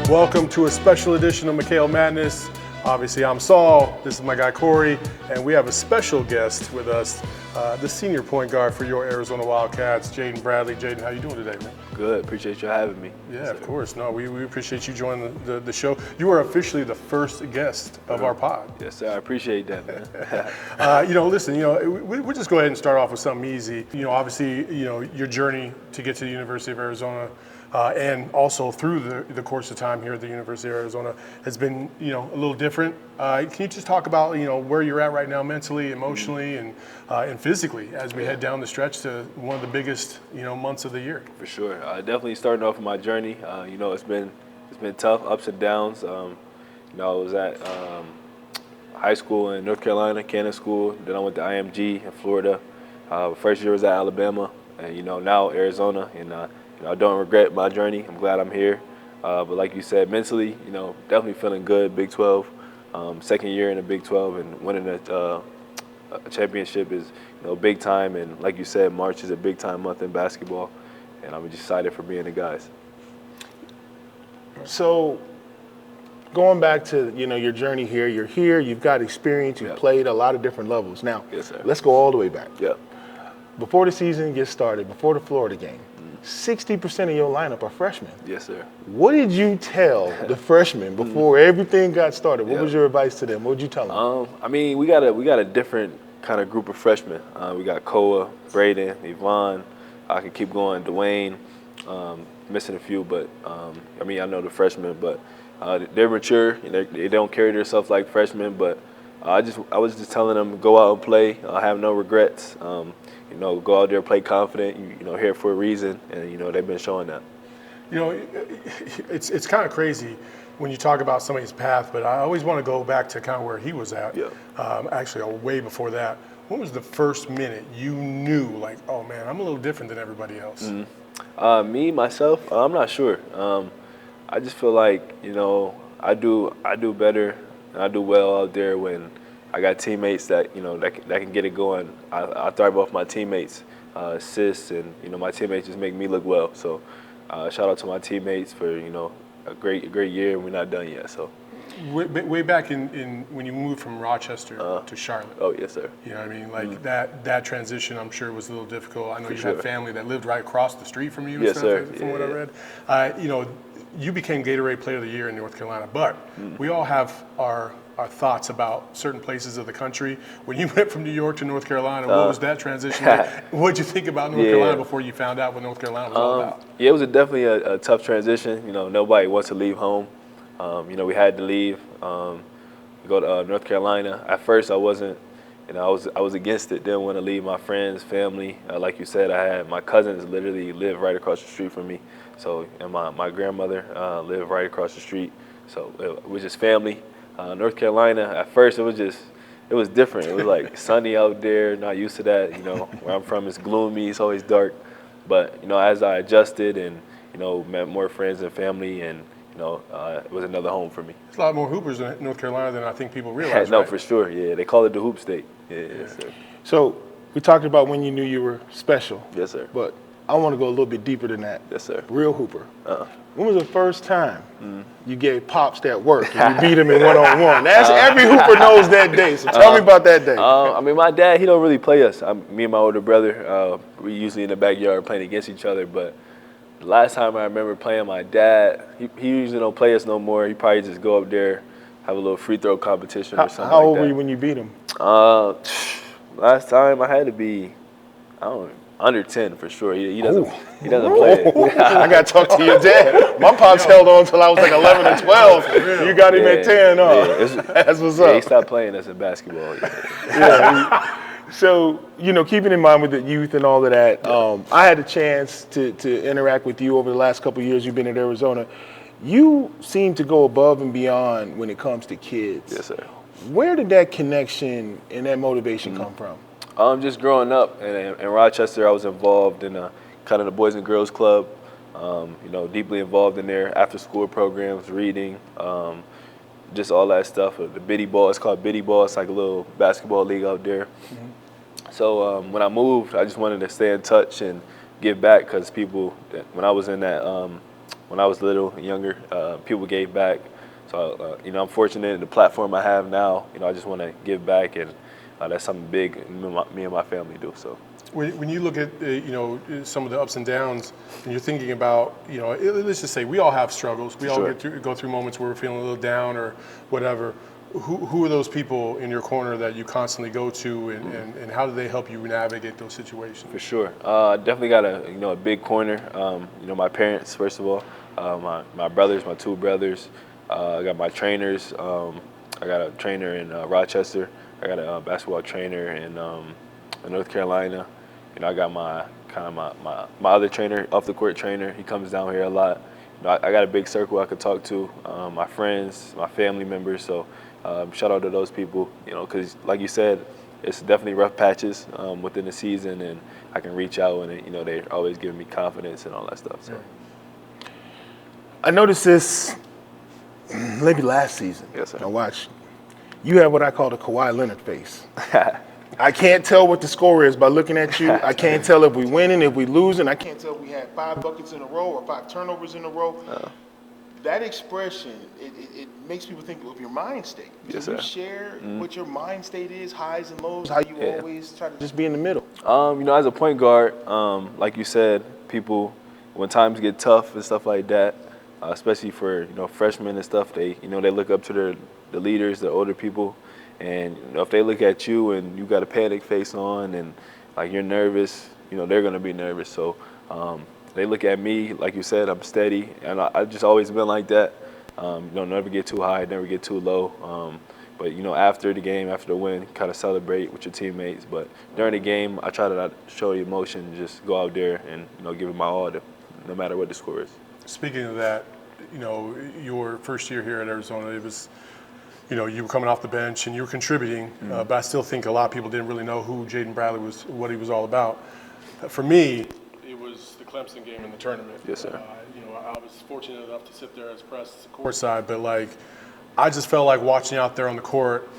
Welcome to a special edition of McKale Madness. Obviously, I'm Saul. This is my guy Corey, and we have a special guest with us, the senior point guard for your Arizona Wildcats, Jaden Bradley. Jaden, how you doing today, man? Good. Appreciate you having me. Yeah, of course. No, we appreciate you joining the show. You are officially the first guest of our pod. Yes, sir. I appreciate that, man. Listen, we'll just go ahead and start off with something easy. Obviously, your journey to get to the University of Arizona. And also through the course of time here at the University of Arizona has been, a little different. Can you just talk about, where you're at right now mentally, emotionally, and physically as we head down the stretch to one of the biggest, months of the year? For sure. Definitely starting off my journey. It's been tough, ups and downs. I was at high school in North Carolina, Cannon School. Then I went to IMG in Florida. First year was at Alabama, and now Arizona. And I don't regret my journey. I'm glad I'm here. But like you said, mentally, definitely feeling good. Big 12, second year in the Big 12, and winning a championship is, big time. And like you said, March is a big time month in basketball, and I'm just excited for being the guys. So, going back to your journey here, you're here. You've got experience. You've played a lot of different levels. Now, yes, sir. Let's go all the way back. Yeah. Before the season gets started, before the Florida game, 60% of your lineup are freshmen. Yes, sir. What did you tell the freshmen before everything got started? What was your advice to them? What would you tell them? We got a different kind of group of freshmen. We got Koa, Braden, Yvonne. I can keep going. Dwayne, missing a few, but I know the freshmen, but they're mature. They don't carry themselves like freshmen, but I was just telling them go out and play. Have no regrets. Go out there, play confident. Here for a reason, and they've been showing that. It's kind of crazy when you talk about somebody's path, but I always want to go back to kind of where he was at. Yeah. Actually, way before that. When was the first minute you knew, like, oh man, I'm a little different than everybody else? Me myself, I'm not sure. I just feel like I do better and I do well out there when I got teammates that that can get it going. I thrive off my teammates, assists, and my teammates just make me look well. So shout out to my teammates for a great year. We're not done yet. So way back in when you moved from Rochester to Charlotte. Oh yes, sir. You know what I mean? Like that transition, I'm sure was a little difficult. I know you sure. had family that lived right across the street from you. Yes, sir. From what I read, you became Gatorade Player of the Year in North Carolina, but we all have our thoughts about certain places of the country. When you went from New York to North Carolina, what was that transition like? What did you think about North Carolina before you found out what North Carolina was all about? Yeah, it was definitely a tough transition. Nobody wants to leave home. We had to leave, go to North Carolina. At first, I wasn't. I was against it. Didn't want to leave my friends, family. Like you said, I had my cousins literally live right across the street from me. So, and my grandmother lived right across the street. So it was just family. North Carolina, at first, it was different. It was like sunny out there, not used to that. Where I'm from, it's gloomy, it's always dark. But, as I adjusted and, met more friends and family, and, it was another home for me. There's a lot more hoopers in North Carolina than I think people realize. No, right? For sure, yeah. They call it the hoop state. Yeah. Yes, sir. So we talked about when you knew you were special. Yes, sir. But I want to go a little bit deeper than that. Yes, sir. Real hooper. When was the first time you gave pops that work and you beat him in one-on-one? That's every hooper knows that day. So tell me about that day. My dad, he don't really play us. Me and my older brother, we usually in the backyard playing against each other. But the last time I remember playing my dad, he usually don't play us no more. He probably just go up there, have a little free throw competition or something like that. How old were you when you beat him? Last time I had to be, I don't know, under 10 for sure. He doesn't play it. I got to talk to your dad. My pops held on until I was like 11 or 12. You got him at 10, That's what's up. He stopped playing us in basketball. So, keeping in mind with the youth and all of that, I had a chance to interact with you over the last couple of years you've been at Arizona. You seem to go above and beyond when it comes to kids. Yes, sir. Where did that connection and that motivation come from? Just growing up in Rochester, I was involved in kind of the Boys and Girls Club, deeply involved in their after-school programs, reading, just all that stuff. The Biddy Ball, it's called Biddy Ball. It's like a little basketball league out there. So when I moved, I just wanted to stay in touch and give back because when I was in that when I was little, younger, people gave back. So, I'm fortunate in the platform I have now. I just want to give back, and that's something big me and my family do. So. When you look at some of the ups and downs, and you're thinking about let's just say we all have struggles. We all go through moments where we're feeling a little down or whatever. Who are those people in your corner that you constantly go to, and how do they help you navigate those situations? For sure, definitely got a big corner. My parents first of all, my brothers, my two brothers. I got my trainers. I got a trainer in Rochester. I got a basketball trainer in North Carolina. I got my other trainer, off the court trainer. He comes down here a lot. I got a big circle I could talk to, my friends, my family members. So shout out to those people, because like you said, it's definitely rough patches within the season, and I can reach out, and they're always giving me confidence and all that stuff. So. I noticed this maybe last season. Yes, sir. I watched. You have what I call the Kawhi Leonard face. I can't tell what the score is by looking at you. I can't tell if we winning, if we losing. I can't tell if we had 5 buckets in a row or 5 turnovers in a row. That expression, it makes people think of your mind state. Yes, Can you share what your mind state is, highs and lows, how you always try to just be in the middle? As a point guard, like you said, people, when times get tough and stuff like that, especially for freshmen and stuff, they look up to the leaders, the older people. And if they look at you and you got a panic face on and like you're nervous, they're gonna be nervous. So they look at me, like you said, I'm steady, and I just always been like that. Never get too high, never get too low. But after the game, after the win, kind of celebrate with your teammates. But during the game, I try to not show emotion, just go out there and give it my all, no matter what the score is. Speaking of that, your first year here at Arizona, it was. You were coming off the bench and you were contributing, but I still think a lot of people didn't really know who Jaden Bradley was, what he was all about. For me, it was the Clemson game in the tournament. Yes, sir. I was fortunate enough to sit there as press courtside, but I just felt like watching out there on the court.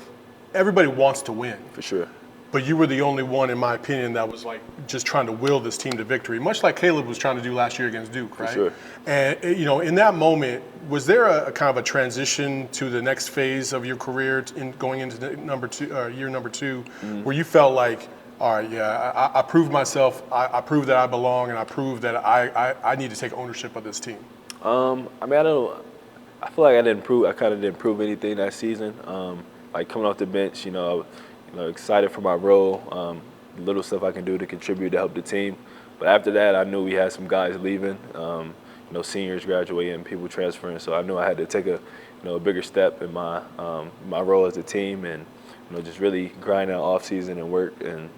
Everybody wants to win. For sure. But you were the only one, in my opinion, that was just trying to will this team to victory, much like Caleb was trying to do last year against Duke, right? For sure. And in that moment, was there a kind of a transition to the next phase of your career going into the year number two, where you felt like, all right, yeah, I proved myself, I proved that I belong, and I proved that I need to take ownership of this team? I feel like I kind of didn't prove anything that season. Coming off the bench, excited for my role, little stuff I can do to contribute to help the team. But after that, I knew we had some guys leaving, seniors graduating, people transferring. So I knew I had to take a bigger step in my role as a team, and just really grind out off season and work, and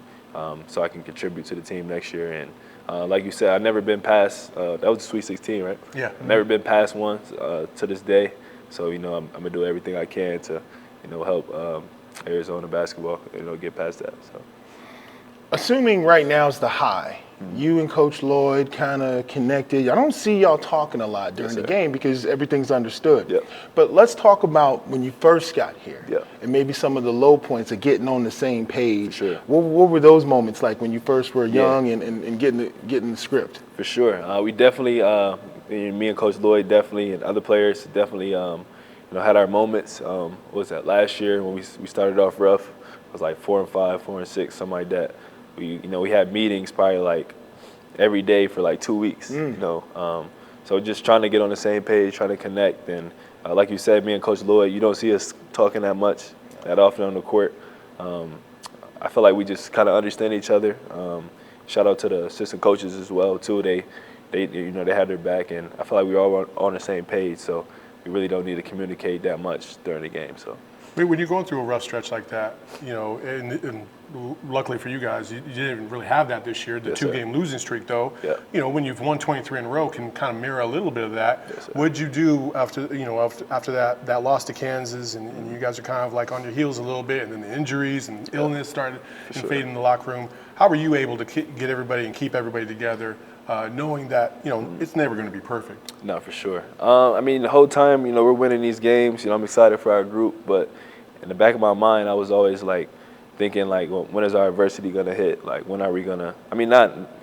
so I can contribute to the team next year. And like you said, I've never been past. That was the Sweet 16, right? Yeah. I've never been past one to this day. So I'm gonna do everything I can to help Arizona basketball, get past that. So, assuming right now is the high, you and Coach Lloyd kind of connected. I don't see y'all talking a lot during the game because everything's understood. Yep. But let's talk about when you first got here, Yep. and maybe some of the low points of getting on the same page. Sure. What were those moments like when you first were young and getting the script? For sure, we definitely, me and Coach Lloyd definitely, and other players definitely. Had our moments. What was that last year when we started off rough? It was like 4 and 5, 4 and 6, something like that. We had meetings probably every day for 2 weeks. So just trying to get on the same page, trying to connect, and like you said, me and Coach Lloyd, you don't see us talking that often on the court. I feel like we just kind of understand each other. Shout out to the assistant coaches as well too. They had their back, and I feel like we all on the same page. So. We really don't need to communicate that much during the game. So, when you're going through a rough stretch like that, and luckily for you guys, you didn't really have that this year. The two-game losing streak, though, when you've won 23 in a row, can kind of mirror a little bit of that. What did you do after that loss to Kansas, and you guys are kind of on your heels a little bit, and then the injuries and illness started invading the locker room? How were you able to get everybody and keep everybody together? Knowing that, it's never going to be perfect. No, for sure. The whole time, we're winning these games. I'm excited for our group, but in the back of my mind, I was always thinking when is our adversity going to hit? When are we going to?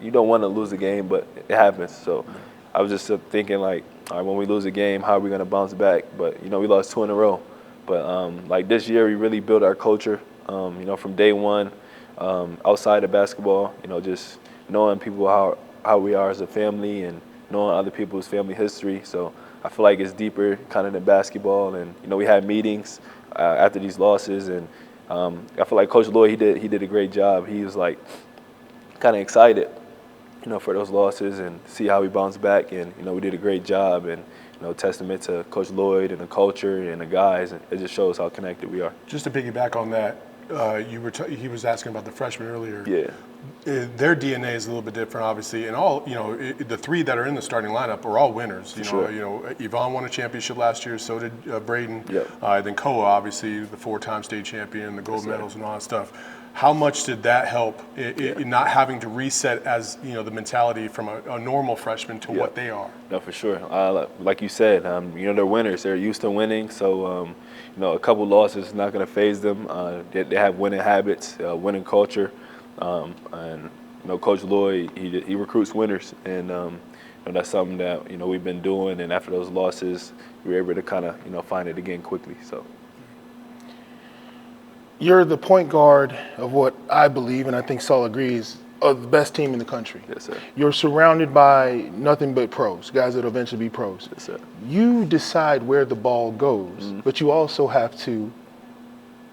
You don't want to lose a game, but it happens. So I was just thinking all right, when we lose a game, how are we going to bounce back? But, you know, we lost 2 in a row. But, like, this year we really built our culture, you know, from day one, outside of basketball, you know, just knowing people how we are as a family and knowing other people's family history. So I feel like it's deeper kind of than basketball. And, you know, we had meetings after these losses. And I feel like Coach Lloyd, he did a great job. He was, like, kind of excited, you know, for those losses and see how we bounced back. And, you know, we did a great job. And, you know, testament to Coach Lloyd and the culture and the guys. And it just shows how connected we are. Just to piggyback on that, he was asking about the freshmen earlier. Yeah. Their DNA is a little bit different, obviously, and all the 3 that are in the starting lineup are all winners. Sure. Yvonne won a championship last year, so did Braden. Yep. Then Koa, obviously, the 4-time state champion, the gold medals, and all that stuff. How much did that help in not having to reset as the mentality from a normal freshman to what they are? No, for sure. Like you said, they're winners. They're used to winning, so a couple losses is not going to faze them. They have winning habits, winning culture. And Coach Lloyd, he recruits winners, and that's something that we've been doing. And after those losses, we were able to kind of find it again quickly. So you're the point guard of what I believe, and I think Saul agrees, of the best team in the country. Yes, sir. You're surrounded by nothing but pros, guys that will eventually be pros. Yes, sir. You decide where the ball goes, but you also have to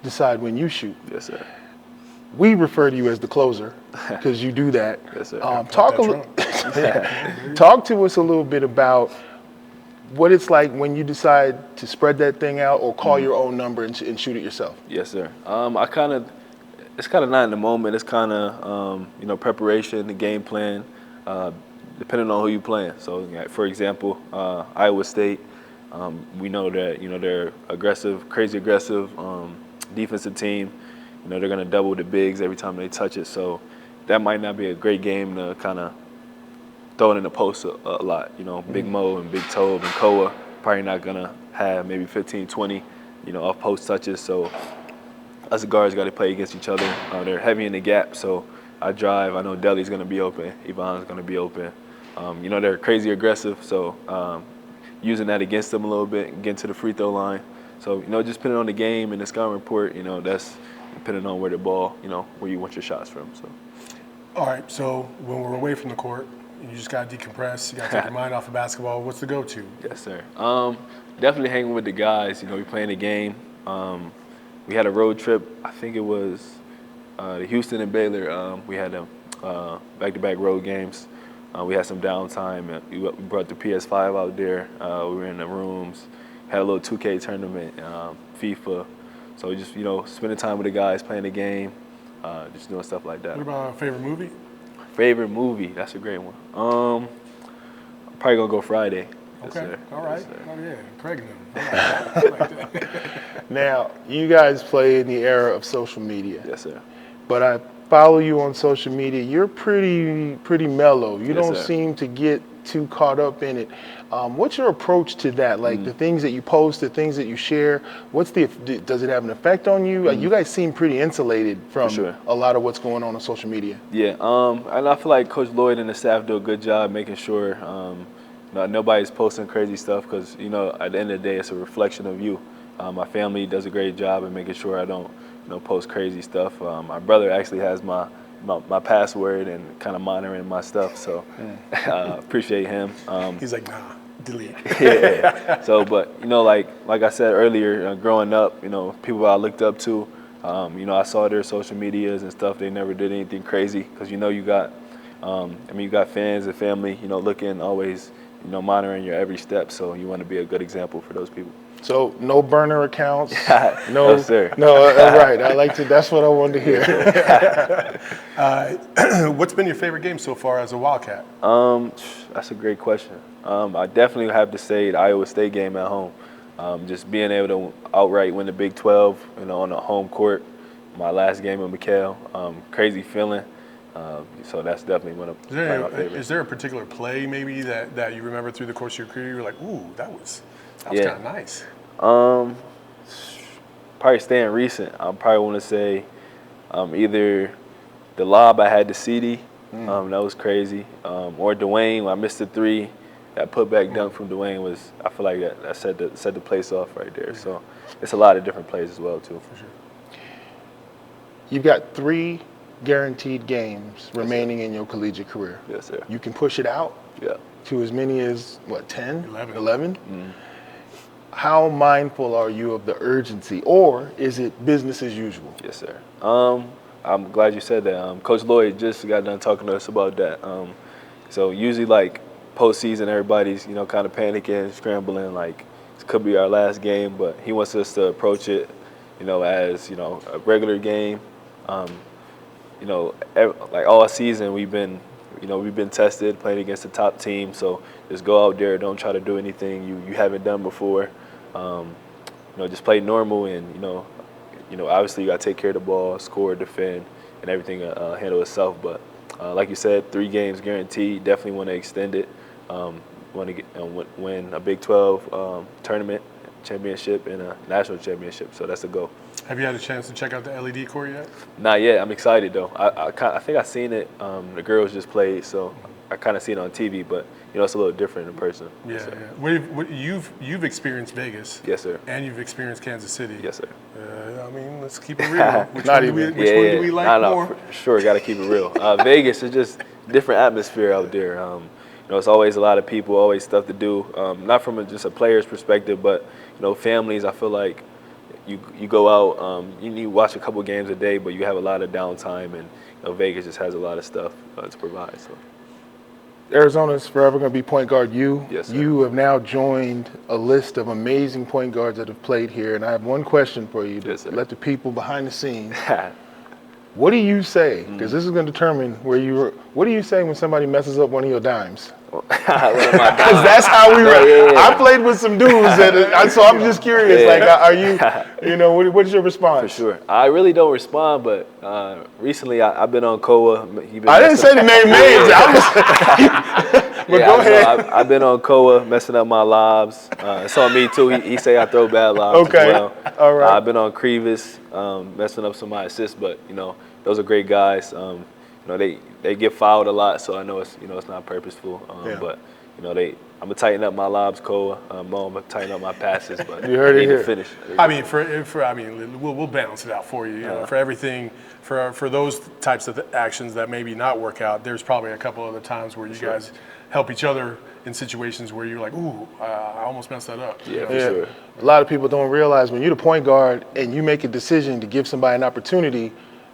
decide when you shoot. Yes, sir. We refer to you as the closer because you do that. Yes, sir. Talk to us a little bit about what it's like when you decide to spread that thing out or call your own number and shoot it yourself. Yes, sir. It's kind of not in the moment. It's kind of preparation, the game plan, depending on who you're playing. So, for example, Iowa State, we know that they're aggressive, crazy aggressive defensive team. They're going to double the bigs every time they touch it. So that might not be a great game to kind of throw it in the post a lot. Big Mo and Big Tobe and Koa probably not going to have maybe 15, 20, off post touches. So us guards got to play against each other. They're heavy in the gap. So I drive. I know Deli's going to be open. Yvonne's going to be open. They're crazy aggressive. So using that against them a little bit, getting to the free throw line. So, just depending on the game and the scouting report, that's depending on where the ball, where you want your shots from. So. All right, so when we're away from the court, you just got to decompress. You got to take your mind off of basketball. What's the go-to? Yes, sir. Definitely hanging with the guys. We playing the game. We had a road trip. I think it was to Houston and Baylor. We had back-to-back road games. We had some downtime. And we brought the PS5 out there. We were in the rooms. Had a little 2K tournament, FIFA. So just, spending time with the guys, playing the game, just doing stuff like that. What about a favorite movie? Favorite movie? That's a great one. I'm probably going to go Friday. Okay, Yes, all right. Yes, Oh, yeah, Craig knew. I like that. Now, you guys play in the era of social media. Yes, sir. But I follow you on social media. You're pretty mellow. You Yes, don't sir. seem to get too caught up in it. What's your approach to that? Like the things that you post, the things that you share, does it have an effect on you? You guys seem pretty insulated from sure. a lot of what's going on social media. Yeah, and I feel like Coach Lloyd and the staff do a good job making sure nobody's posting crazy stuff because, at the end of the day, it's a reflection of you. My family does a great job in making sure I don't, post crazy stuff. My brother actually has my password and kind of monitoring my stuff, so appreciate him. He's like, nah, delete. Yeah. So, but like I said earlier, growing up, people I looked up to, I saw their social medias and stuff. They never did anything crazy because you got, you got fans and family, looking always, monitoring your every step. So you want to be a good example for those people. So no burner accounts. No, sir. No, right. I like to. That's what I wanted to hear. What's been your favorite game so far as a Wildcat? That's a great question. I definitely have to say the Iowa State game at home. Just being able to outright win the Big 12, on the home court. My last game with McKale, crazy feeling. So that's definitely one of my favorites. Is there a particular play maybe that you remember through the course of your career? You're like, ooh, that was kind of nice. Probably staying recent. I probably want to say either the lob I had to CD, that was crazy, or Dwayne, I missed the 3 that putback dunk from Dwayne was, I feel like that set the place off right there. So it's a lot of different plays as well too. For sure. You've got 3 guaranteed games remaining in your collegiate career. Yes, sir. You can push it out Yeah. to as many as, 10? 11. Mm-hmm. How mindful are you of the urgency, or is it business as usual? Yes, sir. I'm glad you said that. Coach Lloyd just got done talking to us about that. So usually, like, postseason, everybody's, kind of panicking, scrambling, like, it could be our last game, but he wants us to approach it, as, a regular game. Like all season we've been tested playing against the top team. So just go out there, don't try to do anything you haven't done before. Just play normal, and obviously you got to take care of the ball, score, defend, and everything handle itself. But like you said, 3 games guaranteed. Definitely want to extend it. Want to win a Big 12 tournament championship and a national championship. So that's the goal. Have you had a chance to check out the LED court yet? Not yet. I'm excited though. I think I seen it. The girls just played, so I kind of seen it on TV, but it's a little different in person. Yeah, So. yeah. You've experienced Vegas. Yes, sir. And you've experienced Kansas City. Yes, sir. I mean, let's keep it real. Which Not one even. do we like more? For sure, got to keep it real. Vegas is just different atmosphere out there. It's always a lot of people, always stuff to do. Not from just a player's perspective, but families. I feel like you go out, you watch a couple games a day, but you have a lot of downtime, and Vegas just has a lot of stuff to provide. So. Arizona's forever going to be point guard you. Yes, sir. You have now joined a list of amazing point guards that have played here, and I have one question for you to Yes, sir. let the people behind the scenes. What do you say? Because this is going to determine where you are. What do you say when somebody messes up one of your dimes? Because that's how we were. I played with some dudes, so I'm just curious. Like, are you? What is your response? For sure. I really don't respond, but recently I've been on Koa. I didn't say the name names. But go ahead. I've been on Koa messing up my lobs. It's on me too. He say I throw bad lobs as well. All right. I've been on Crevis messing up some of my assists, but those are great guys. They get fouled a lot, so I know it's not purposeful. But I'm gonna tighten up my lobs, Koa. I'm gonna tighten up my passes, but You heard I it need here. to finish. I mean, we'll balance it out for you. For everything, for those types of actions that maybe not work out, there's probably a couple other times where you guys help each other in situations where you're like, ooh, I almost messed that up. Yeah, for sure. A lot of people don't realize when you're the point guard and you make a decision to give somebody an opportunity,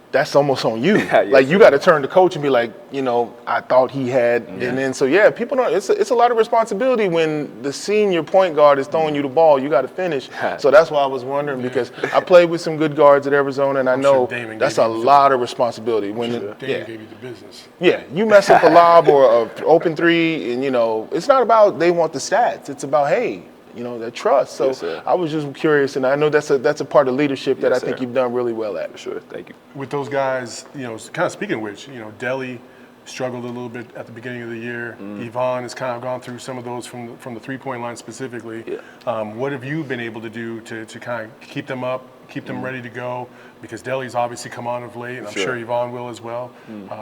that's almost on you. Like, you got to turn to coach and be like, I thought he had, and then people don't. It's a lot of responsibility when the senior point guard is throwing you the ball. You got to finish. So that's why I was wondering, because I played with some good guards at Arizona, and I know that's a lot of responsibility. When Damon gave you the business. Yeah, you mess up a lob or an open three, and it's not about they want the stats. It's about, hey, that trust. So Yes, sir. I was just curious, and I know that's a part of leadership that Yes, I think sir. you've done really well at. For sure. Thank you. With those guys, kind of speaking of which, Delhi struggled a little bit at the beginning of the year. Yvonne has kind of gone through some of those from the three-point line specifically. Yeah. What have you been able to do to kind of keep them up, keep them ready to go? Because Delhi's obviously come on of late, and I'm sure Yvonne will as well,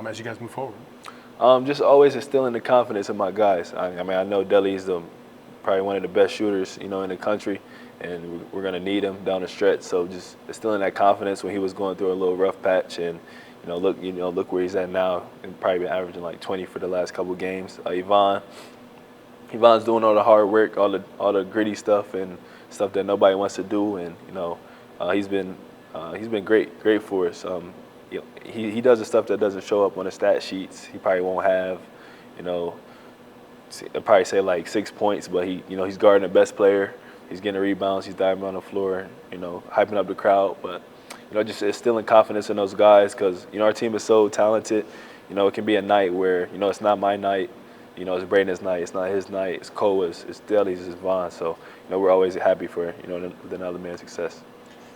as you guys move forward. Just always instilling the confidence in my guys. I mean, I know Delhi's probably one of the best shooters, in the country, and we're gonna need him down the stretch. So just instilling that confidence when he was going through a little rough patch, and look where he's at now, and probably been averaging like 20 for the last couple games. Yvonne's doing all the hard work, all the gritty stuff and stuff that nobody wants to do, and he's been great for us. He does the stuff that doesn't show up on the stat sheets. He probably won't have, I'd probably say like 6 points, but he's guarding the best player. He's getting rebounds. He's diving on the floor. Hyping up the crowd. But just instilling confidence in those guys, because our team is so talented. It can be a night where it's not my night. It's Braden's night. It's not his night. It's Koa's. It's Delhi's. It's Vaughn. So we're always happy for with another man's success.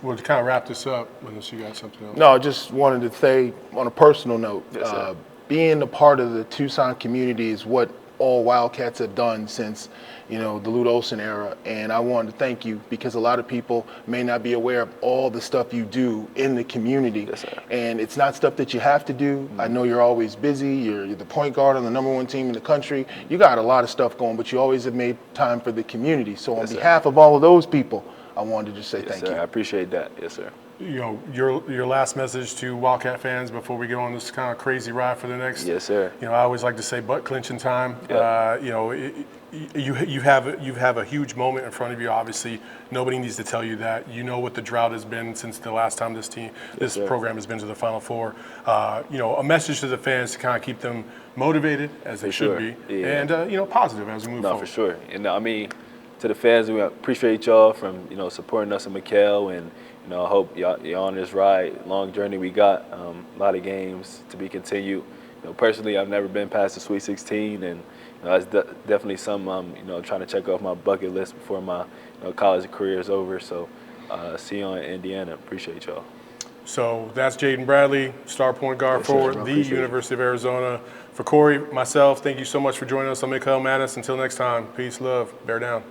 Well, to kind of wrap this up, unless you got something else. No, I just wanted to say on a personal note, Yes, sir. being a part of the Tucson community is what all Wildcats have done since, the Lute Olson era. And I wanted to thank you because a lot of people may not be aware of all the stuff you do in the community. Yes, sir. And it's not stuff that you have to do. I know you're always busy. You're the point guard on the #1 team in the country. You got a lot of stuff going, but you always have made time for the community. So on behalf of all of those people, I wanted to just say thank you. I appreciate that. Yes, sir. Your last message to Wildcat fans before we go on this kind of crazy ride for the next. Yes, sir. I always like to say butt clenching time. Yep. You have a huge moment in front of you. Obviously, nobody needs to tell you that. You know what the drought has been since the last time this program has been to the Final Four. A message to the fans to kind of keep them motivated as they should be, and positive as we move forward. No, for sure. And I mean, to the fans, we appreciate y'all from supporting us in McKale, and I hope y'all on this ride, long journey we got. A lot of games to be continued. Personally, I've never been past the Sweet 16, and that's definitely something I'm trying to check off my bucket list before my college career is over. So see you in Indiana. Appreciate y'all. So that's Jaden Bradley, star point guard for the University of Arizona. For Corey, myself, thank you so much for joining us on McKale Madness. Until next time, peace, love, bear down.